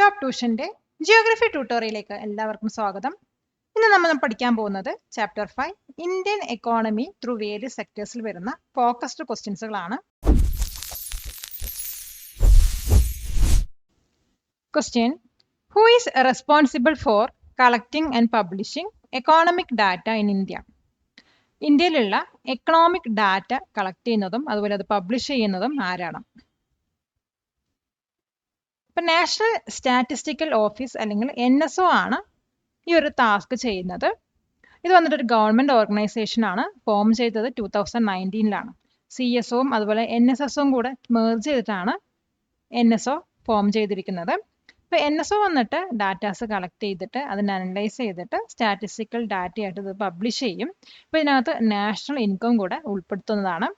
Top ട്യൂഷന്റെ geography ട്യൂട്ടോറിയലിലേക്ക് എല്ലാവർക്കും സ്വാഗതം. ഇന്ന് നമ്മൾ പഠിക്കാൻ പോകുന്നത് chapter 5 Indian economy through various സെക്ടേഴ്സിൽ വരുന്ന ഫോക്കസ്ഡ് ക്വസ്റ്റ്യൻസുകളാണ്. Question: who is responsible for collecting and publishing economic data in India? ഇന്ത്യയിലുള്ള എക്കണോമിക് ഡാറ്റ കളക്ട് ചെയ്യുന്നതും അതുപോലെ അത് പബ്ലിഷ് ചെയ്യുന്നതും ആരാണ്? ഇപ്പം നാഷണൽ സ്റ്റാറ്റിസ്റ്റിക്കൽ ഓഫീസ് അല്ലെങ്കിൽ NSO ആണ് ഈ ഒരു ടാസ്ക് ചെയ്യുന്നത്. ഇത് വന്നിട്ട് ഒരു ഗവൺമെന്റ് ഓർഗനൈസേഷൻ ആണ്. ഫോം ചെയ്തത് 2019 CSOയും അതുപോലെ NSSOയും കൂടെ മെർജ് ചെയ്തിട്ടാണ് NSO ഫോം ചെയ്തിരിക്കുന്നത്. ഇപ്പൊ NSO വന്നിട്ട് ഡാറ്റാസ് കളക്ട് ചെയ്തിട്ട് അതിനെ അനലൈസ് ചെയ്തിട്ട് സ്റ്റാറ്റിസ്റ്റിക്കൽ ഡാറ്റയായിട്ട് ഇത് പബ്ലിഷ് ചെയ്യും. ഇപ്പൊ ഇതിനകത്ത് നാഷണൽ ഇൻകം കൂടെ ഉൾപ്പെടുത്തുന്നതാണ്.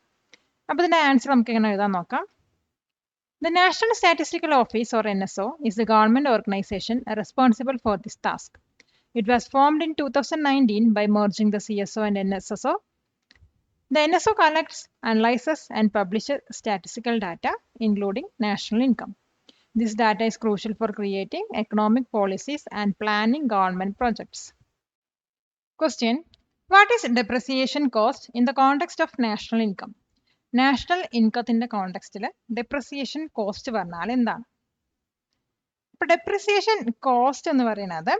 അപ്പൊ ഇതിന്റെ ആൻസർ നമുക്ക് എങ്ങനെ എഴുതാൻ നോക്കാം. The National Statistical Office or NSO is the government organization responsible for this task. It was formed in 2019 by merging the CSO and NSSO. The NSO collects, analyzes and publishes statistical data including national income. This data is crucial for creating economic policies and planning government projects. Question: What is depreciation cost in the context of national income? National ഇൻകത്തിന്റെ കോണ്ടെക്സ്റ്റിൽ depreciation cost പറഞ്ഞാൽ എന്താണ്? ഇപ്പൊ depreciation cost എന്ന് പറയുന്നത്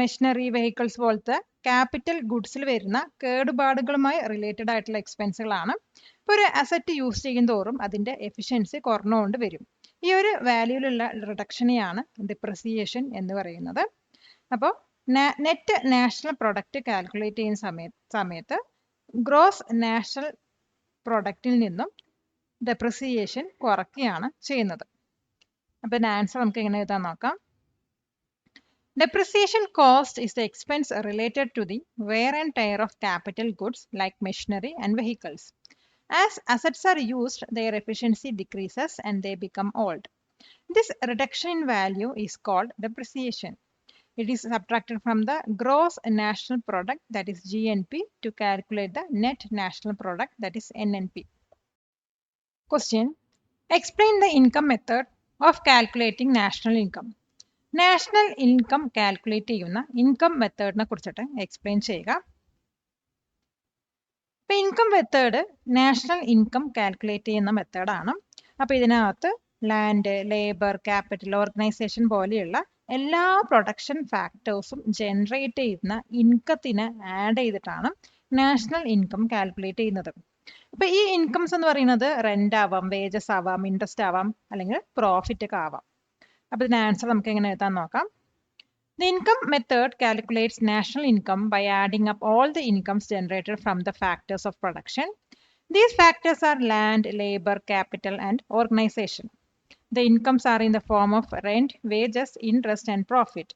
machinery vehicles പോലത്തെ capital ഗുഡ്സിൽ വരുന്ന കേടുപാടുകളുമായി റിലേറ്റഡ് ആയിട്ടുള്ള എക്സ്പെൻസുകളാണ്. ഇപ്പോൾ ഒരു അസറ്റ് യൂസ് ചെയ്യും തോറും അതിന്റെ എഫിഷ്യൻസി കുറഞ്ഞുകൊണ്ട് വരും. ഈ ഒരു വാല്യൂയിലുള്ള റിഡക്ഷനെയാണ് ഡെപ്രിസിയേഷൻ എന്ന് പറയുന്നത്. അപ്പോൾ നെറ്റ് നാഷണൽ പ്രൊഡക്റ്റ് കാൽക്കുലേറ്റ് ചെയ്യുന്ന സമയത്ത് ഗ്രോസ് നാഷണൽ പ്രൊഡക്റ്റിൽ നിന്നും ഡെപ്രിസിയേഷൻ കുറയ്ക്കുകയാണ് ചെയ്യുന്നത്. അപ്പൊ ഇതിന്റെ ആൻസർ നമുക്ക് എങ്ങനെ എഴുതാൻ നോക്കാം. Depreciation cost is the expense related to the wear and tear of capital goods like machinery and vehicles. As assets are used, their efficiency decreases and they become old. This reduction in value is called depreciation. It is subtracted from the gross national product, that is GNP, to calculate the net national product, that is NNP. Question: Explain the income method of calculating national income. National income calculate ചെയ്യുന്ന income മെത്തേഡിനെ കുറിച്ചിട്ട് explain ചെയ്യുക. ഇപ്പൊ income method national income calculate ചെയ്യുന്ന മെത്തേഡാണ്. അപ്പൊ ഇതിനകത്ത് land, labour, capital, organisation പോലെയുള്ള എല്ലാ പ്രൊഡക്ഷൻ ഫാക്ടേഴ്സും ജനറേറ്റ് ചെയ്യുന്ന ഇൻകത്തിന് ആഡ് ചെയ്തിട്ടാണ് നാഷണൽ ഇൻകം കാൽക്കുലേറ്റ് ചെയ്യുന്നത്. അപ്പൊ ഈ ഇൻകംസ് എന്ന് പറയുന്നത് റെന്റ് ആവാം, വേജസ് ആവാം, ഇൻട്രസ്റ്റ് ആവാം, അല്ലെങ്കിൽ പ്രോഫിറ്റ് ഒക്കെ ആവാം. അപ്പൊ ഇതിന്റെ ആൻസർ നമുക്ക് എങ്ങനെ എഴുതാൻ നോക്കാം. The income method calculates national income by adding up all the incomes generated from the factors of production. These factors are land, labor, capital, and organization. The incomes are in the form of rent, wages, interest, and profit.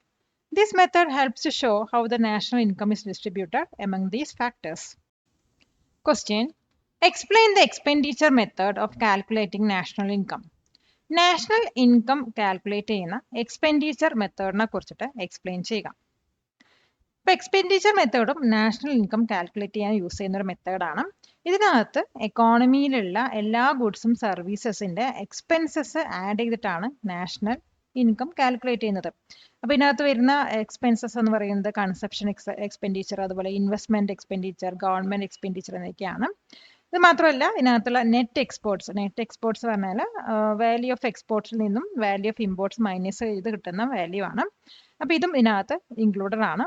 This method helps to show how the national income is distributed among these factors. Question: Explain the expenditure method of calculating national income. National income calculate ചെയ്യുന്ന expenditure മെത്തേഡിനെ കുറിച്ചിട്ട് explain ചെയ്യുക. ഇപ്പൊ expenditure മെത്തേഡും national income calculate ചെയ്യാൻ use ചെയ്യുന്ന ഒരു മെത്തേഡാണ്. ഇതിനകത്ത് എക്കോണമിയിലുള്ള എല്ലാ ഗുഡ്സും സർവീസസിന്റെ എക്സ്പെൻസസ് ആഡ് ചെയ്തിട്ടാണ് നാഷണൽ ഇൻകം കാൽക്കുലേറ്റ് ചെയ്യുന്നത്. അപ്പൊ ഇതിനകത്ത് വരുന്ന എക്സ്പെൻസസ് എന്ന് പറയുന്നത് കൺസപ്ഷൻ എക്സ്പെൻഡിച്ചർ, അതുപോലെ ഇൻവെസ്റ്റ്മെന്റ് എക്സ്പെൻഡിച്ചർ, ഗവൺമെന്റ് എക്സ്പെൻഡിച്ചർ എന്നൊക്കെയാണ്. ഇത് മാത്രമല്ല ഇതിനകത്തുള്ള നെറ്റ് എക്സ്പോർട്സ് പറഞ്ഞാൽ വാല്യൂ ഓഫ് എക്സ്പോർട്സിൽ നിന്നും വാല്യൂ ഓഫ് ഇമ്പോർട്ട്സ് മൈനസ് ചെയ്ത് കിട്ടുന്ന വാല്യൂ ആണ്. അപ്പൊ ഇതും ഇതിനകത്ത് ഇൻക്ലൂഡഡ് ആണ്.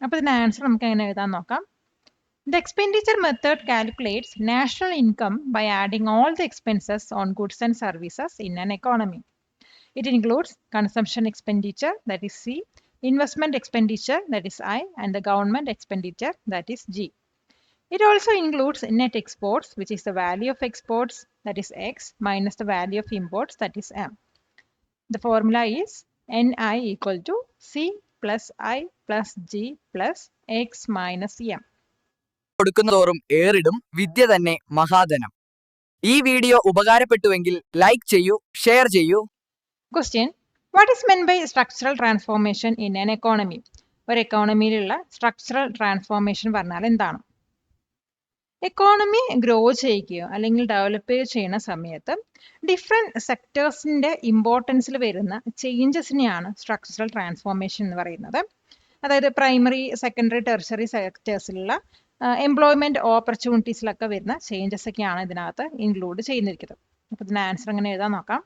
അപ്പൊ ഇതിന്റെ ആൻസർ നമുക്ക് എങ്ങനെ എഴുതാൻ നോക്കാം. The expenditure method calculates national income by adding all the expenses on goods and services in an economy. It includes consumption expenditure, that is C, investment expenditure, that is I, and the government expenditure, that is G. It also includes net exports, which is the value of exports, that is X, minus the value of imports, that is M. The formula is NI equal to C plus I plus G plus X minus M. കൊടുക്കുന്നതോറും ഏറിടും വിദ്യ തന്നെ മഹാധനം. ഈ video ഉപകാരപ്പെട്ടുവെങ്കിൽ like ചെയ്യൂ, share ചെയ്യൂ. Question: What is meant by structural transformation in an economy? ഒരു എക്കോണമിയിലുള്ള structural transformation പറഞ്ഞാൽ എന്താണ്? Economy grow ചെയ്യുകയോ അല്ലെങ്കിൽ develop ചെയ്യുന്ന സമയത്ത് ഡിഫറെൻറ്റ് സെക്ടേഴ്സിൻ്റെ ഇമ്പോർട്ടൻസിൽ വരുന്ന ചേഞ്ചസിനെയാണ് സ്ട്രക്ചറൽ ട്രാൻസ്ഫോർമേഷൻ എന്ന് പറയുന്നത്. അതായത് പ്രൈമറി, സെക്കൻഡറി, ടെർഷറി സെക്ടേഴ്സിലുള്ള എംപ്ലോയ്മെൻറ്റ് ഓപ്പർച്യൂണിറ്റീസിലൊക്കെ വരുന്ന ചേഞ്ചസ് ഒക്കെയാണ് ഇതിനകത്ത് ഇൻക്ലൂഡ് ചെയ്യുന്നിരിക്കുന്നത്. അപ്പോൾ ഇതിന് ആൻസർ എങ്ങനെ എഴുതാൻ നോക്കാം.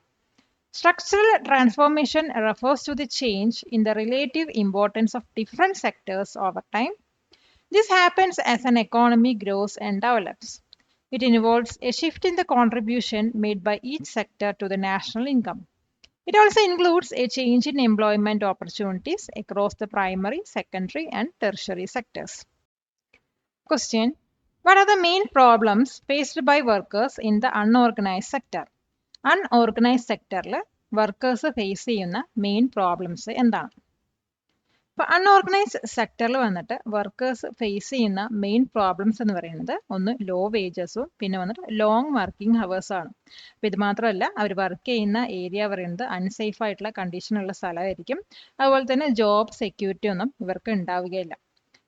Structural transformation refers to the change in the relative importance of different sectors over time. This happens as an economy grows and develops. It involves a shift in the contribution made by each sector to the national income. It also includes a change in employment opportunities across the primary, secondary, and tertiary sectors. Question: what are the main problems faced by workers in the unorganized sector? Unorganised സെക്ടറിൽ workers face ചെയ്യുന്ന main problems എന്താണ്? ഇപ്പോൾ unorganised സെക്ടറിൽ വന്നിട്ട് workers face ചെയ്യുന്ന main problems എന്ന് പറയുന്നത് ഒന്ന് ലോ വേജസും പിന്നെ വന്നിട്ട് ലോങ് വർക്കിംഗ് ഹവേഴ്സും ആണ്. അപ്പോൾ ഇത് മാത്രമല്ല, അവർ വർക്ക് ചെയ്യുന്ന ഏരിയ പറയുന്നത് അൺസേഫ് ആയിട്ടുള്ള കണ്ടീഷനുള്ള സ്ഥലമായിരിക്കും. അതുപോലെ തന്നെ ജോബ് സെക്യൂരിറ്റി ഒന്നും ഇവർക്ക് ഉണ്ടാവുകയില്ല.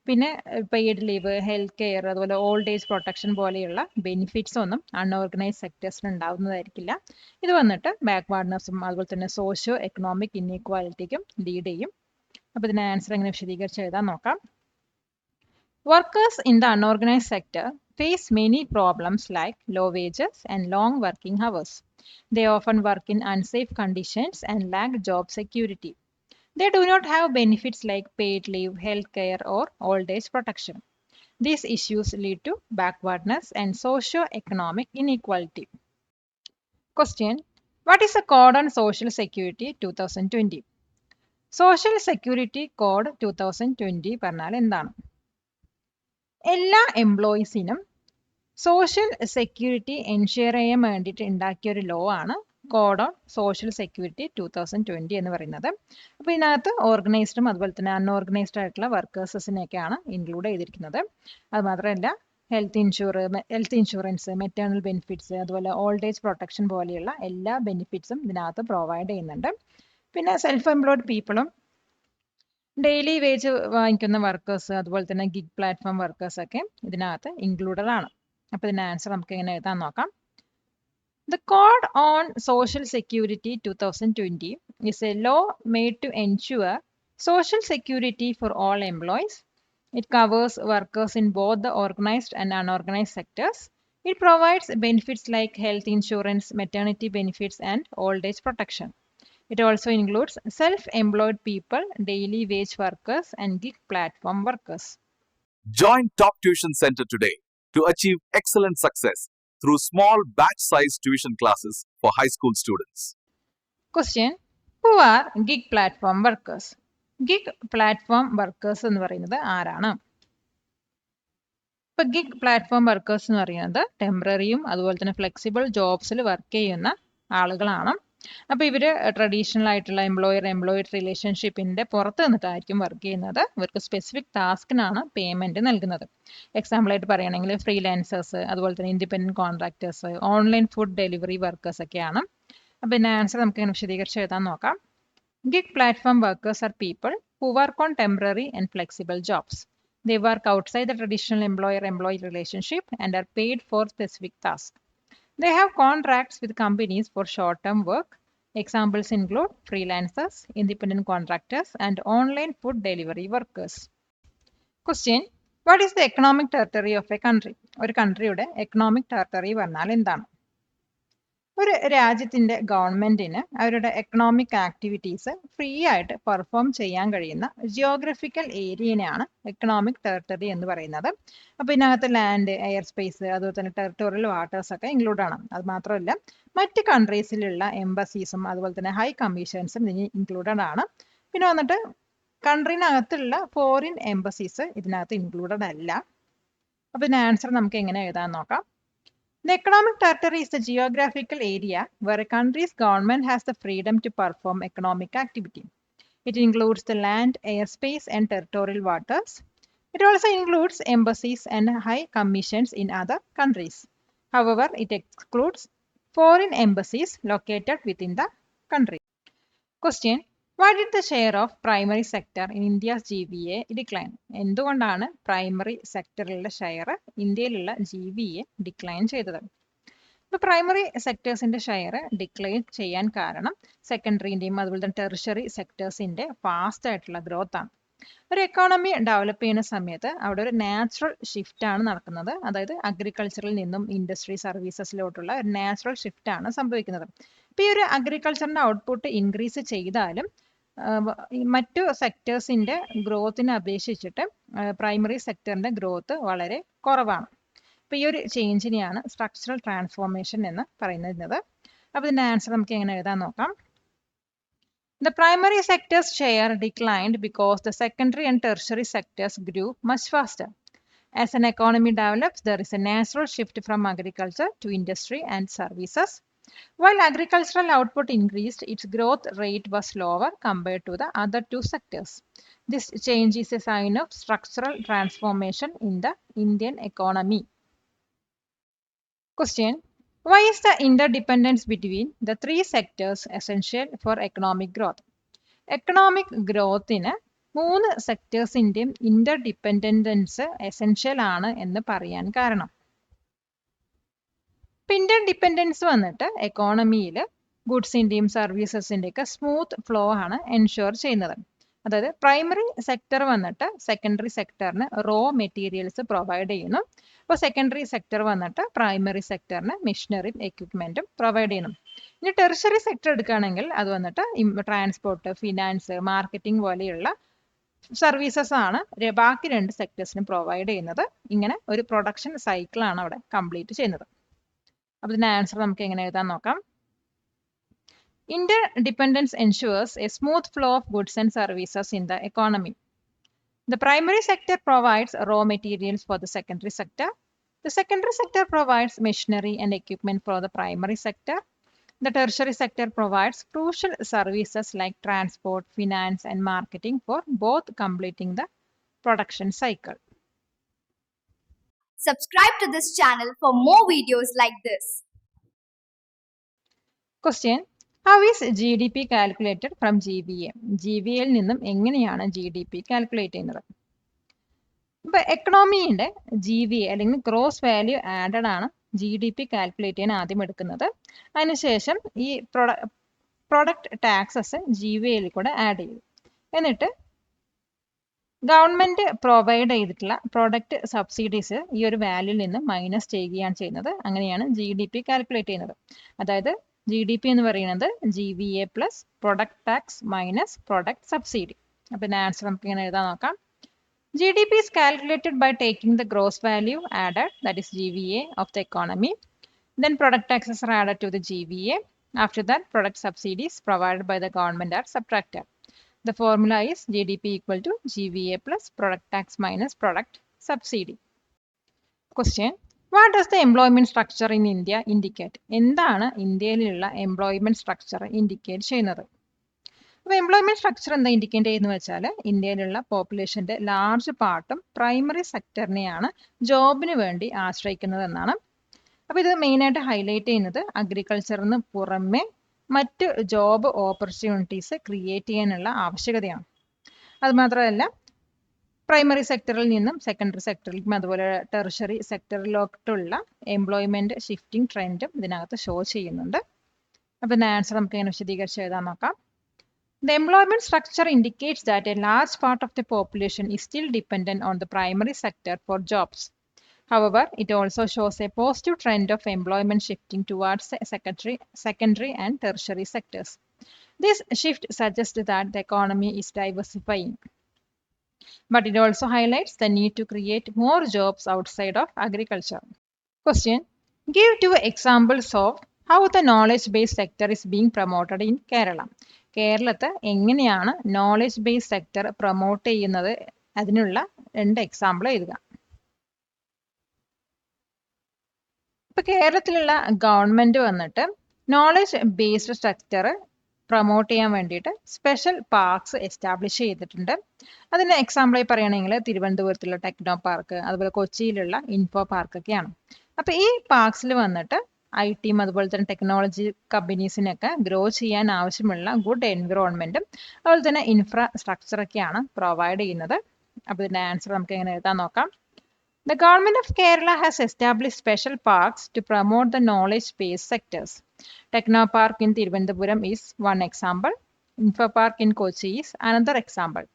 പിന്നെ പെയ്ഡ് ലീവ്, ഹെൽത്ത് കെയർ, അതുപോലെ ഓൾഡ് ഏജ് പ്രൊട്ടക്ഷൻ പോലെയുള്ള ബെനിഫിറ്റ്സ് ഒന്നും അൺഓർഗനൈസ്ഡ് സെക്ടേഴ്സിന് ഉണ്ടാവുന്നതായിരിക്കില്ല. ഇത് വന്നിട്ട് ബാക്ക്വാർഡ്നെസ്സും അതുപോലെ തന്നെ സോഷ്യോ എക്കണോമിക് ഇൻഈക്വാലിറ്റിക്കും ലീഡ് ചെയ്യും. അപ്പോൾ ഇതിന് ആൻസർ എങ്ങനെ വിശദീകരിച്ച് എഴുതാൻ നോക്കാം. Workers in the unorganised sector face many problems like low wages and long working hours. They often work in unsafe conditions and lack job security. They do not have benefits like paid leave, health care, or old age protection. These issues lead to backwardness and socio-economic inequality. Question: what is the Code on Social Security 2020? Social Security Code 2020 പറഞ്ഞാൽ എന്താണ്? എല്ലാ എംപ്ലോയീസിനും social security ensure ചെയ്യാൻ വേണ്ടിയിട്ട് ഉണ്ടാക്കിയ ഒരു law ആണ് code on social security 2020 എന്ന് പറയുന്നത്. അപ്പോൾ ഇതിനകത്ത് ഓർഗനൈസ്ഡും അതുപോലെ തന്നെ അൺഓർഗനൈസ്ഡ് ആയിട്ടുള്ള വർക്കേഴ്സിനെയൊക്കെയാണ് ഇൻക്ലൂഡ് ചെയ്തിരിക്കുന്നത്. അത് മാത്രമല്ല ഹെൽത്ത് ഇൻഷുറൻസ്, മെറ്റേണൽ ബെനിഫിറ്റ്സ്, അതുപോലെ ഓൾഡ് ഏജ് പ്രൊട്ടക്ഷൻ പോലെയുള്ള എല്ലാ ബെനിഫിറ്റ്സും ഇതിനകത്ത് പ്രൊവൈഡ് ചെയ്യുന്നുണ്ട്. പിന്നെ സെൽഫ് എംപ്ലോയ്ഡ് പീപ്പിളും ഡെയിലി വേജ് വാങ്ങിക്കുന്ന വർക്കേഴ്സ്, അതുപോലെ തന്നെ ഗിഗ് പ്ലാറ്റ്ഫോം വർക്കേഴ്സ് ഒക്കെ ഇതിനകത്ത് ഇൻക്ലൂഡഡ് ആണ്. അപ്പോൾ ഇതിൻ്റെ ആൻസർ നമുക്ക് എങ്ങനെ എഴുതാൻ നോക്കാം. The Code on Social Security 2020 is a law made to ensure social security for all employees. It covers workers in both the organized and unorganized sectors. It provides benefits like health insurance, maternity benefits, and old age protection. It also includes self-employed people, daily wage workers, and gig platform workers. Join Top Tuition Center today to achieve excellent success through small batch-sized tuition classes for high school students. Question: who are gig platform workers? Gig platform workers എന്ന് പറയുന്നത് ആരാണ്? ഇപ്പോൾ gig platform workers എന്ന് പറയുന്നത് ടെമ്പററിയും അതുപോലെ തന്നെ flexible ജോബ്സിൽ work ചെയ്യുന്ന ആളുകളാണ്. അപ്പോൾ ഇവർ ട്രഡീഷണൽ ആയിട്ടുള്ള എംപ്ലോയർ റിലേഷൻഷിപ്പിൻ്റെ പുറത്ത് നിന്നിട്ടായിരിക്കും വർക്ക് ചെയ്യുന്നത്. ഇവർക്ക് സ്പെസിഫിക് ടാസ്കിനാണ് പേയ്മെൻറ്റ് നൽകുന്നത്. എക്സാമ്പിളായിട്ട് പറയുകയാണെങ്കിൽ ഫ്രീലാൻസേഴ്സ്, അതുപോലെ തന്നെ independent contractors, online food delivery workers ഒക്കെയാണ്. അപ്പോൾ ഇതിൻ്റെ ആൻസർ നമുക്ക് ഇങ്ങനെ വിശദീകരിച്ച് എഴുതാൻ നോക്കാം. Gig platform workers are people who work on temporary and flexible jobs. They work outside the traditional employer-employee relationship and are paid for specific tasks. They have contracts with companies for short-term work. Examples include freelancers, independent contractors, and online food delivery workers. Question: what is the economic territory of a country? ഒരു കൺട്രിയുടെ economic territory പറഞ്ഞാൽ എന്താണ്? ഒരു രാജ്യത്തിൻ്റെ ഗവൺമെൻറ്റിന് അവരുടെ economic activities free ആയിട്ട് perform ചെയ്യാൻ കഴിയുന്ന ജിയോഗ്രഫിക്കൽ ഏരിയനെയാണ് എക്കണോമിക് ടെറിട്ടറി എന്ന് പറയുന്നത്. അപ്പോൾ ഇതിനകത്ത് ലാൻഡ്, എയർ സ്പേസ്, അതുപോലെ തന്നെ ടെറിട്ടോറിയൽ വാട്ടേഴ്സ് ഒക്കെ ഇൻക്ലൂഡ് ആണ്. അത് മാത്രമല്ല മറ്റ് കൺട്രീസിലുള്ള എംബസീസും അതുപോലെ തന്നെ ഹൈ കമ്മീഷൻസും ഇതിന് ഇൻക്ലൂഡഡ് ആണ്. പിന്നെ വന്നിട്ട് കൺട്രീനകത്തുള്ള ഫോറിൻ എംബസീസ് ഇതിനകത്ത് ഇൻക്ലൂഡഡ് അല്ല. അപ്പോൾ ഇതിന് ആൻസർ നമുക്ക് എങ്ങനെ എഴുതാൻ നോക്കാം. The economic territory is the geographical area where a country's government has the freedom to perform economic activity. It includes the land, airspace, and territorial waters. It also includes embassies and high commissions in other countries. However, it excludes foreign embassies located within the country. Question: Why did the share of primary sector in India's GVA decline? എന്തുകൊണ്ടാണ് primary സെക്ടറിലുള്ള share ഇന്ത്യയിലുള്ള GVA decline ചെയ്തത്? ഇപ്പോൾ primary സെക്ടേഴ്സിന്റെ share decline ചെയ്യാൻ കാരണം സെക്കൻഡറിന്റെയും അതുപോലെ തന്നെ tertiary സെക്ടേഴ്സിന്റെ fast ആയിട്ടുള്ള growth ആണ്. ഒരു എക്കോണമി ഡെവലപ്പ് ചെയ്യുന്ന സമയത്ത് അവിടെ ഒരു നാച്ചുറൽ ഷിഫ്റ്റ് ആണ് നടക്കുന്നത്. അതായത് അഗ്രികൾച്ചറിൽ നിന്നും ഇൻഡസ്ട്രി സർവീസസിലോട്ടുള്ള ഒരു നാച്ചുറൽ ഷിഫ്റ്റ് ആണ് സംഭവിക്കുന്നത്. ഇപ്പോൾ ഈ ഒരു അഗ്രികൾച്ചറിന്റെ ഔട്ട്പുട്ട് ഇൻക്രീസ് ചെയ്താലും മറ്റു സെക്ടേഴ്സിന്റെ ഗ്രോത്തിനെ അപേക്ഷിച്ചിട്ട് പ്രൈമറി സെക്ടറിന്റെ ഗ്രോത്ത് വളരെ കുറവാണ്. അപ്പോൾ ഈ ഒരു ചേഞ്ചിനെയാണ് സ്ട്രക്ചറൽ ട്രാൻസ്ഫോർമേഷൻ എന്ന് പറയുന്നത്. അപ്പോൾ ഇതിന്റെ ആൻസർ നമുക്ക് എങ്ങനെ എഴുതാൻ നോക്കാം. The primary sector's share declined because the secondary and tertiary sectors grew much faster. As an economy develops, there is a natural shift from agriculture to industry and services. While agricultural output increased, its growth rate was slower compared to the other two sectors. This change is a sign of structural transformation in the Indian economy. Question. Why is the interdependence between the three sectors essential for economic growth? Economic growthന് മൂന്ന് സെക്ടേഴ്സിന്റെയും interdependence essential ആണ് എന്ന് പറയാൻ കാരണം, interdependence വന്നിട്ട് എക്കോണമിയിൽ ഗുഡ്സിന്റെയും സർവീസസിന്റെയും ഒക്കെ smooth flow ആണ് ensure ചെയ്യുന്നത്. അതായത് പ്രൈമറി സെക്ടർ വന്നിട്ട് സെക്കൻഡറി സെക്ടറിന് റോ മെറ്റീരിയൽസ് പ്രൊവൈഡ് ചെയ്യുന്നു. അപ്പോൾ സെക്കൻഡറി സെക്ടർ വന്നിട്ട് പ്രൈമറി സെക്ടറിന് മെഷീനറിയും എക്യുപ്മെന്റും പ്രൊവൈഡ് ചെയ്യുന്നു. ഇനി ടെറിഷറി സെക്ടർ എടുക്കുകയാണെങ്കിൽ അത് വന്നിട്ട് ട്രാൻസ്പോർട്ട്, ഫിനാൻസ്, മാർക്കറ്റിംഗ് പോലെയുള്ള സർവീസസ് ആണ് ബാക്കി രണ്ട് സെക്ടേഴ്സിനും പ്രൊവൈഡ് ചെയ്യുന്നത്. ഇങ്ങനെ ഒരു പ്രൊഡക്ഷൻ സൈക്കിളാണ് അവിടെ കംപ്ലീറ്റ് ചെയ്യുന്നത്. അപ്പോൾ ഇതിന്റെ ആൻസർ നമുക്ക് എങ്ങനെ എഴുതാൻ നോക്കാം. Interdependence ensures a smooth flow of goods and services in the economy. The primary sector provides raw materials for the secondary sector. The secondary sector provides machinery and equipment for the primary sector. The tertiary sector provides crucial services like transport, finance, and marketing for both completing the production cycle. Subscribe to this channel for more videos like this. Question. How is GDP calculated from GVA? GVA യിൽ നിന്നും എങ്ങനെയാണ് GDP calculate ചെയ്യുന്നത്? ഇപ്പോൾ എക്കണോമിയുടെ GVA അല്ലെങ്കിൽ gross value added ആണ് GDP calculate ചെയ്യാൻ ആദ്യം എടുക്കുന്നത്. അതിനുശേഷം ഈ പ്രൊഡക്റ്റ് ടാക്സസ് GVAയിൽ കൂടെ ആഡ് ചെയ്യും. എന്നിട്ട് ഗവൺമെന്റ് പ്രൊവൈഡ് ചെയ്തിട്ടുള്ള പ്രൊഡക്റ്റ് സബ്സിഡീസ് ഈ ഒരു വാല്യൂയിൽ നിന്ന് മൈനസ് ചെയ്യുകയാണ് ചെയ്യുന്നത്. അങ്ങനെയാണ് GDP കാൽക്കുലേറ്റ് ചെയ്യുന്നത്. അതായത് GDP എന്ന് പറയുന്നത് GVA plus product tax minus product subsidy. അപ്പോൾ ഇതിന്റെ ആൻസർ നമുക്ക് ഇങ്ങനെ എഴുതാൻ നോക്കാം. GDP is calculated by taking the gross value added, that is GVA, of the economy. Then product taxes are added to the GVA. After that, product subsidies provided by the government are subtracted. The formula is GDP equal to GVA plus product tax minus product subsidy. Question. What does the employment structure in India indicate? എന്താണ് ഇന്ത്യയിലുള്ള employment structure indicate ചെയ്യുന്നത്? അപ്പോൾ employment structure എന്താ indicate ചെയ്യുന്നത് വെച്ചാൽ ഇന്ത്യയിലുള്ള പോപ്പുലേഷന്റെ large പാർട്ടും primary സെക്ടറിനെയാണ് ജോബിന് വേണ്ടി ആശ്രയിക്കുന്നത് എന്നാണ്. അപ്പോൾ ഇത് മെയിനായിട്ട് ഹൈലൈറ്റ് ചെയ്യുന്നത് അഗ്രികൾച്ചറിന് പുറമെ മറ്റ് ജോബ് ഓപ്പർച്യൂണിറ്റീസ് ക്രിയേറ്റ് ചെയ്യാനുള്ള ആവശ്യകതയാണ്. അതുമാത്രമല്ല പ്രൈമറി സെക്ടറിൽ നിന്നും സെക്കൻഡറി സെക്ടറിലേക്കും അതുപോലെ ടെറിഷറി സെക്ടറിലോട്ടുള്ള എംപ്ലോയ്മെന്റ് ഷിഫ്റ്റിംഗ് ട്രെൻഡും ഇതിനകത്ത് ഷോ ചെയ്യുന്നുണ്ട്. അപ്പോൾ ഇതിന്റെ ആൻസർ നമുക്ക് ഇങ്ങനെ വിശദീകരിച്ച് എഴുതാൻ നോക്കാം. The employment structure indicates that a large part of the population is still dependent on the primary sector for jobs. However, it also shows a positive trend of employment shifting towards secondary and tertiary sectors. This shift suggests that the economy is diversifying. But it also highlights the need to create more jobs outside of agriculture. Question. Give 2 examples of how the knowledge-based sector is being promoted in Kerala. കേരളത്തെ എങ്ങനെയാണ് knowledge based sector promote ചെയ്യുന്നത് അതിനുള്ള 2 example എഴുതുക. ഇപ്പൊ കേരളത്തിലുള്ള government വന്നിട്ട് knowledge based sector promote ചെയ്യാൻ വേണ്ടിയിട്ട് സ്പെഷ്യൽ പാർക്സ് എസ്റ്റാബ്ലിഷ് ചെയ്തിട്ടുണ്ട്. അതിന് എക്സാമ്പിളായി പറയുകയാണെങ്കിൽ തിരുവനന്തപുരത്തുള്ള ടെക്നോ പാർക്ക്, അതുപോലെ കൊച്ചിയിലുള്ള ഇൻഫോ പാർക്ക് ഒക്കെയാണ്. അപ്പൊ ഈ പാർക്സിൽ വന്നിട്ട് IT അതുപോലെ തന്നെ ടെക്നോളജി കമ്പനീസിനൊക്കെ ഗ്രോ ചെയ്യാൻ ആവശ്യമുള്ള ഗുഡ് എൻവിറോൺമെന്റും അതുപോലെ തന്നെ ഇൻഫ്രാസ്ട്രക്ചറൊക്കെയാണ് പ്രൊവൈഡ് ചെയ്യുന്നത്. അപ്പോൾ ഇതിന്റെ ആൻസർ നമുക്ക് എങ്ങനെ എഴുതാൻ നോക്കാം. The government of Kerala has established special parks to promote the knowledge-based sectors. Techno Park in Thiruvananthapuram is one example. Info Park in Kochi is another example.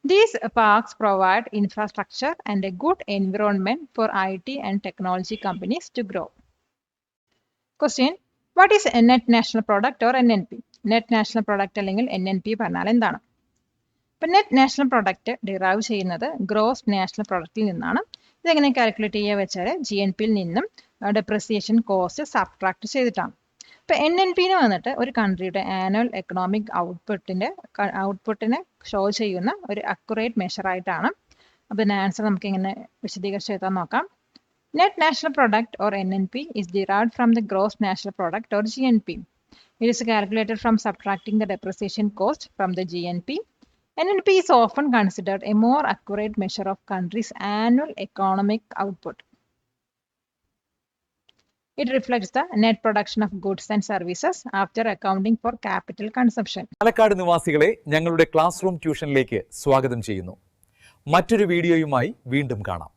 These parks provide infrastructure and a good environment for IT and technology companies to grow. Question: What is a net national product or NNP? Net national product അല്ലെങ്കിൽ NNP പറഞ്ഞാൽ എന്താണ്? ഇപ്പം net national product derive ചെയ്യുന്നത് gross national പ്രൊഡക്റ്റിൽ നിന്നാണ്. ഇതെങ്ങനെ calculate ചെയ്യുക വെച്ചാൽ GNPയിൽ നിന്നും ഡെപ്രിസിയേഷൻ കോസ്റ്റ് സബ്ട്രാക്ട് ചെയ്തിട്ടാണ്. ഇപ്പം NNPന് വന്നിട്ട് ഒരു കൺട്രിയുടെ ആനുവൽ എക്കണോമിക് ഔട്ട്പുട്ടിനെ ഷോ ചെയ്യുന്ന ഒരു അക്യുറേറ്റ് മെഷറായിട്ടാണ്. അപ്പോൾ ഇതിൻ്റെ ആൻസർ നമുക്ക് ഇങ്ങനെ വിശദീകരിച്ച് എഴുതാൻ നോക്കാം. Net national product or NNP is derived from the gross national product or GNP. It is calculated from subtracting the depreciation cost from the GNP. NNP is often considered a more accurate measure of country's annual economic output. It reflects the net production of goods and services after accounting for capital consumption. Palakkad നിവാസികളെ ഞങ്ങളുടെ class room ട്യൂഷനിലേക്ക് സ്വാഗതം ചെയ്യുന്നു. മറ്റൊരു വീഡിയോയുമായി വീണ്ടും കാണാം.